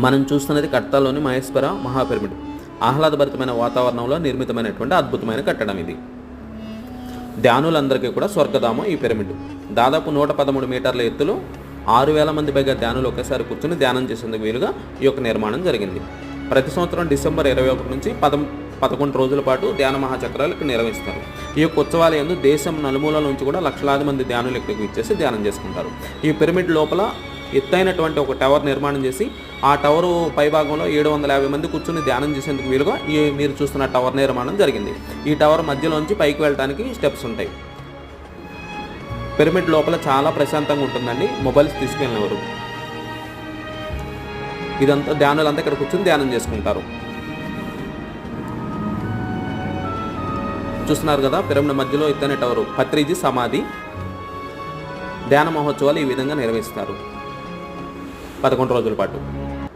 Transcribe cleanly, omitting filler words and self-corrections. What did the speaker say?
మనం చూస్తున్నది కట్తాలోని మహేశ్వర మహాపిరమిడ్. ఆహ్లాదభరితమైన వాతావరణంలో నిర్మితమైనటువంటి అద్భుతమైన కట్టడం ఇది. ధ్యానులందరికీ కూడా స్వర్గధామం ఈ పిరమిడ్. దాదాపు 113 మీటర్ల ఎత్తులో 6,000 మంది పైగా ధ్యానులు ఒకేసారి కూర్చుని ధ్యానం చేసేందుకు వీలుగా ఈ యొక్క నిర్మాణం జరిగింది. ప్రతి సంవత్సరం డిసెంబర్ 21 నుంచి 11 రోజుల పాటు ధ్యాన మహాచక్రాలు ఇక్కడ నిర్వహిస్తారు. ఈ యొక్క ఉత్సవాల యందు దేశం నలుమూలల నుంచి కూడా లక్షలాది మంది ధ్యానులు ఇక్కడికి ఇచ్చేసి ధ్యానం చేసుకుంటారు. ఈ పిరమిడ్ లోపల ఎత్తైనటువంటి ఒక టవర్ నిర్మాణం చేసి ఆ టవరు పైభాగంలో 750 మంది కూర్చుని ధ్యానం చేసేందుకు వీలుగా ఈ మీరు చూస్తున్న టవర్ నిర్మాణం జరిగింది. ఈ టవర్ మధ్యలోంచి పైకి వెళ్ళడానికి స్టెప్స్ ఉంటాయి. పిరమిడ్ లోపల చాలా ప్రశాంతంగా ఉంటుందండి. మొబైల్స్ తీసుకెళ్ళినవారు ఇదంతా ధ్యానులంతా ఇక్కడ కూర్చుని ధ్యానం చేసుకుంటారు. చూస్తున్నారు కదా, పిరమిడ్ మధ్యలో ఎత్తైన టవరు పత్రిజీ సమాధి. ధ్యాన మహోత్సవాలు ఈ విధంగా నిర్వహిస్తారు 11 రోజుల పాటు.